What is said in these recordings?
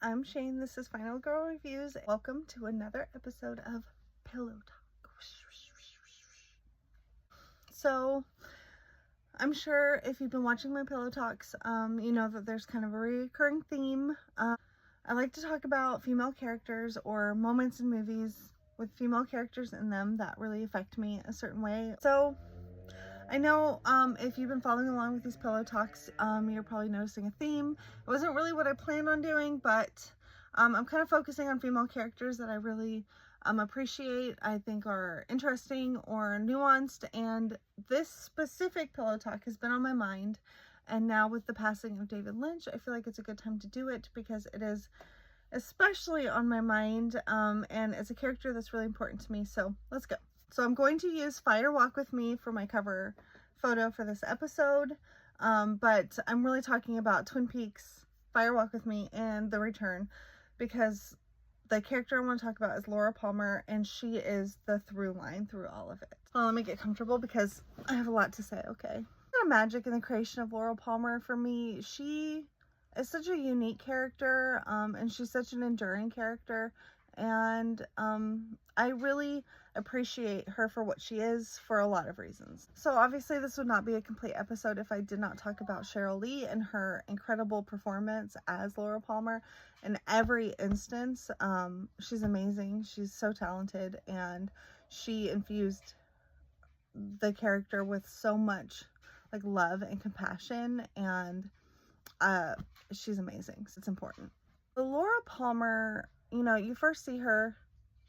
I'm Shane. This is Final Girl Reviews. Welcome to another episode of Pillow Talk. So, I'm sure if you've been watching my Pillow Talks, you know that there's kind of a recurring theme. I like to talk about female characters or moments in movies with female characters in them that really affect me a certain way. So, I know if you've been following along with these Pillow Talks, you're probably noticing a theme. It wasn't really what I planned on doing, but I'm kind of focusing on female characters that I really appreciate, I think are interesting or nuanced, and this specific Pillow Talk has been on my mind. And now with the passing of David Lynch, I feel like it's a good time to do it because it is especially on my mind, and it's a character that's really important to me. So let's go. So I'm going to use Fire Walk With Me for my cover photo for this episode, but I'm really talking about Twin Peaks, Fire Walk With Me, and The Return, because the character I want to talk about is Laura Palmer, and she is the through line through all of it. Well, let me get comfortable because I have a lot to say, okay? The magic in the creation of Laura Palmer, for me, she is such a unique character, and she's such an enduring character, and I really appreciate her for what she is for a lot of reasons. So obviously this would not be a complete episode if I did not talk about Cheryl Lee and her incredible performance as Laura Palmer. In every instance, she's amazing, she's so talented, and she infused the character with so much like love and compassion, and she's amazing. So it's important. Laura Palmer, you know, you first see her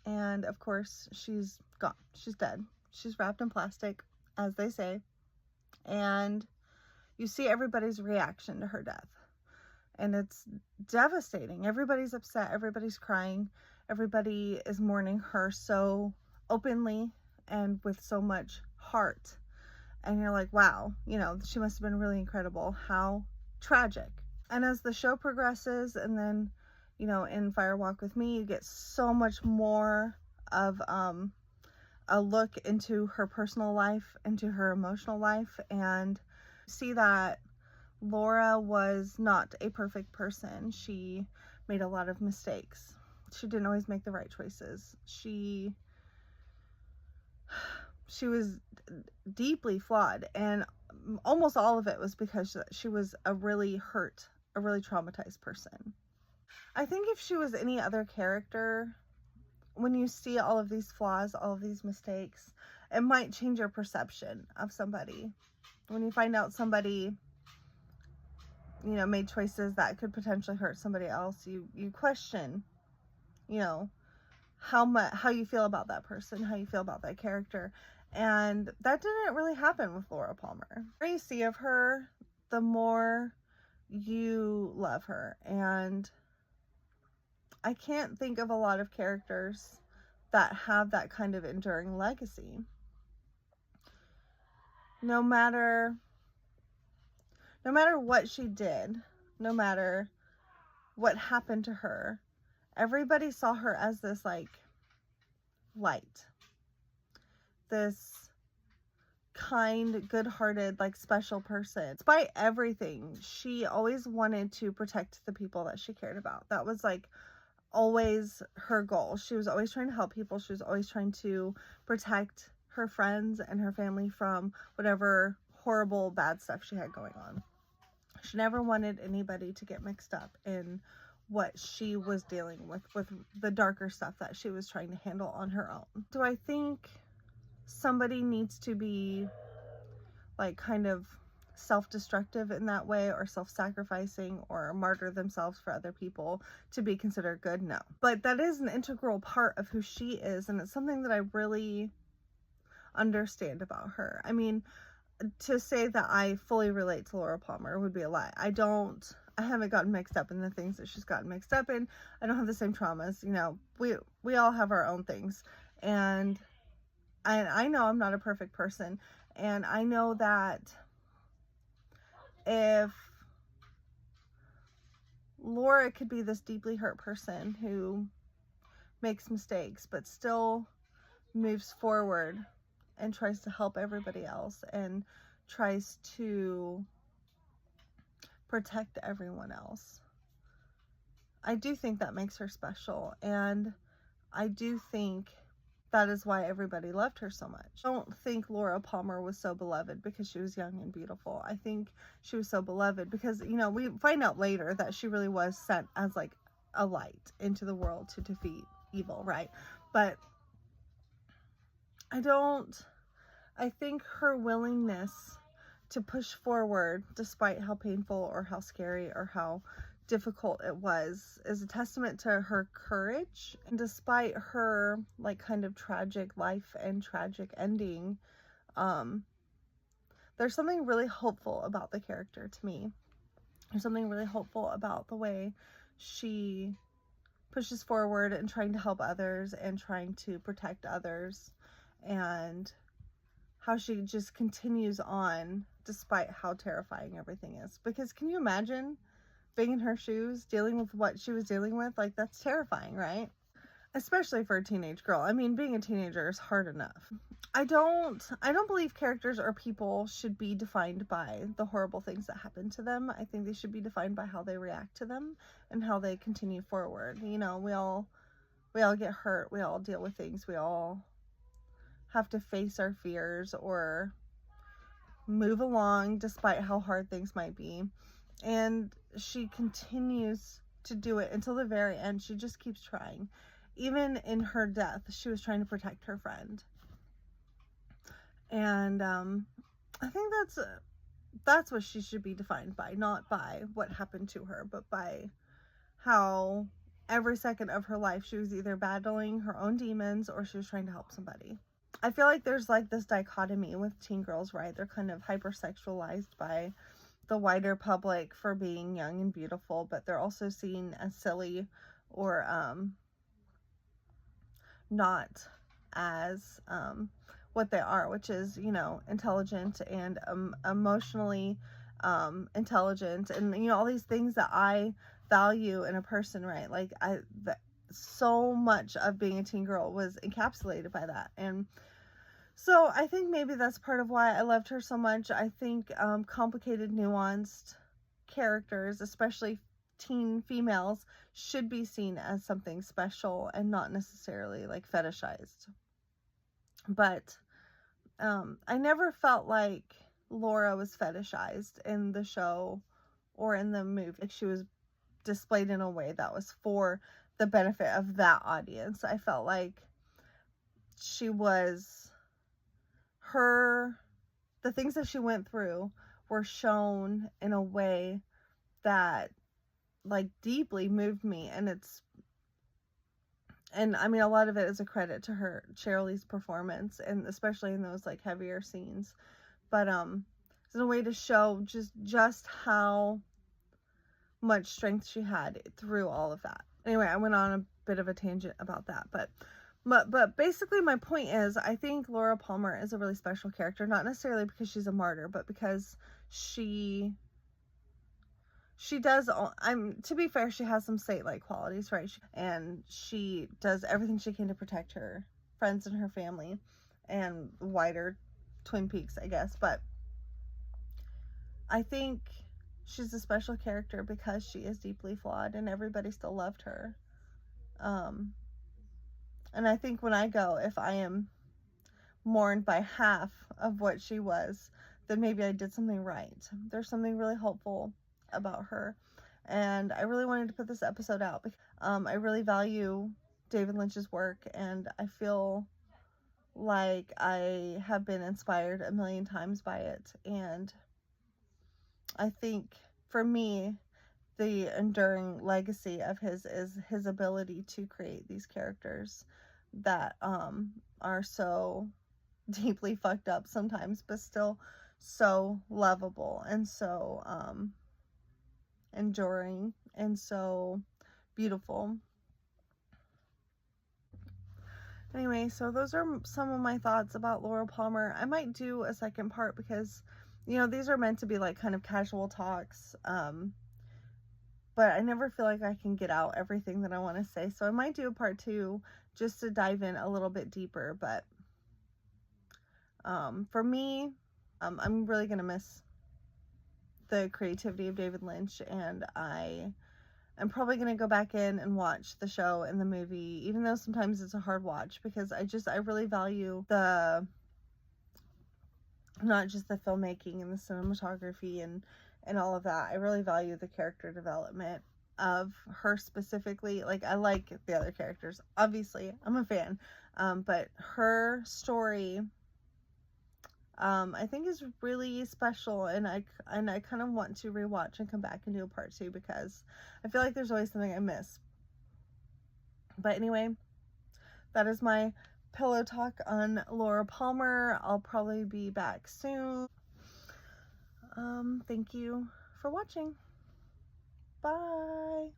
and of course she's gone. She's dead. She's wrapped in plastic, as they say. And you see everybody's reaction to her death. And it's devastating. Everybody's upset. Everybody's crying. Everybody is mourning her so openly and with so much heart. And you're like, wow, you know, she must have been really incredible. How tragic. And as the show progresses, and then, you know, in Fire Walk With Me, you get so much more of a look into her personal life, into her emotional life, and see that Laura was not a perfect person. She made a lot of mistakes. She didn't always make the right choices. She was deeply flawed, and almost all of it was because she was a really hurt, a really traumatized person. I think if she was any other character, when you see all of these flaws, all of these mistakes, it might change your perception of somebody. When you find out somebody, you know, made choices that could potentially hurt somebody else, you question, you know, how you feel about that person, how you feel about that character. And that didn't really happen with Laura Palmer. The more you see of her, the more you love her. And I can't think of a lot of characters that have that kind of enduring legacy. No matter what she did, no matter what happened to her, everybody saw her as this like light, this kind, good-hearted, like special person. Despite everything, she always wanted to protect the people that she cared about. That was like always her goal. She was always trying to help people. She was always trying to protect her friends and her family from whatever horrible bad stuff she had going on. She never wanted anybody to get mixed up in what she was dealing with the darker stuff that she was trying to handle on her own. Do I think somebody needs to be like kind of self-destructive in that way, or self-sacrificing, or martyr themselves for other people to be considered good? No. But that is an integral part of who she is, and it's something that I really understand about her. I mean, to say that I fully relate to Laura Palmer would be a lie. I haven't gotten mixed up in the things that she's gotten mixed up in. I don't have the same traumas. You know, we all have our own things, and I know I'm not a perfect person, and I know that if Laura could be this deeply hurt person who makes mistakes but still moves forward and tries to help everybody else and tries to protect everyone else, I do think that makes her special, and I do think that is why everybody loved her so much. I don't think Laura Palmer was so beloved because she was young and beautiful. I think she was so beloved because, you know, we find out later that she really was sent as like a light into the world to defeat evil, right? But I think her willingness to push forward despite how painful or how scary or how difficult it was is a testament to her courage. And despite her like kind of tragic life and tragic ending, there's something really hopeful about the character to me. There's something really hopeful about the way she pushes forward and trying to help others and trying to protect others, and how she just continues on despite how terrifying everything is. Because can you imagine being in her shoes, dealing with what she was dealing with? Like, that's terrifying, right? Especially for a teenage girl. I mean, being a teenager is hard enough. I don't believe characters or people should be defined by the horrible things that happen to them. I think they should be defined by how they react to them and how they continue forward. You know, we all get hurt, we all deal with things, we all have to face our fears or move along despite how hard things might be. And she continues to do it until the very end. She just keeps trying. Even in her death, she was trying to protect her friend. And I think that's what she should be defined by, not by what happened to her, but by how every second of her life she was either battling her own demons or she was trying to help somebody. I feel like there's like this dichotomy with teen girls, right? They're kind of hypersexualized by the wider public for being young and beautiful, but they're also seen as silly or not as what they are, which is, you know, intelligent and emotionally intelligent, and, you know, all these things that I value in a person, right? Like, so much of being a teen girl was encapsulated by that. And so I think maybe that's part of why I loved her so much. I think complicated, nuanced characters, especially teen females, should be seen as something special and not necessarily like fetishized. But I never felt like Laura was fetishized in the show or in the movie. Like, she was displayed in a way that was for the benefit of that audience. I felt like she was the things that she went through were shown in a way that like deeply moved me. And I mean, a lot of it is a credit to Sheryl Lee's performance, and especially in those like heavier scenes. But it's a way to show just how much strength she had through all of that. Anyway, I went on a bit of a tangent about that, but basically my point is, I think Laura Palmer is a really special character, not necessarily because she's a martyr, but because she does, to be fair, she has some saint-like qualities, right? And she does everything she can to protect her friends and her family and wider Twin Peaks, I guess. But I think she's a special character because she is deeply flawed and everybody still loved her. And I think when I go, if I am mourned by half of what she was, then maybe I did something right. There's something really hopeful about her. And I really wanted to put this episode out because I really value David Lynch's work, and I feel like I have been inspired a million times by it. And I think for me, the enduring legacy of his is his ability to create these characters that are so deeply fucked up sometimes, but still so lovable and so enduring and so beautiful. Anyway, so those are some of my thoughts about Laura Palmer. I might do a second part because, you know, these are meant to be like kind of casual talks, but I never feel like I can get out everything that I want to say, so I might do a part 2 just to dive in a little bit deeper. But for me, I'm really gonna miss the creativity of David Lynch, and I I'm probably going to go back in and watch the show and the movie, even though sometimes it's a hard watch, because I really value not just the filmmaking and the cinematography and all of that. I really value the character development of her specifically. Like, I like the other characters, obviously, I'm a fan, but her story, I think is really special, and I kind of want to rewatch and come back and do a part 2, because I feel like there's always something I miss. But anyway, that is my pillow talk on Laura Palmer. I'll probably be back soon. Thank you for watching. Bye.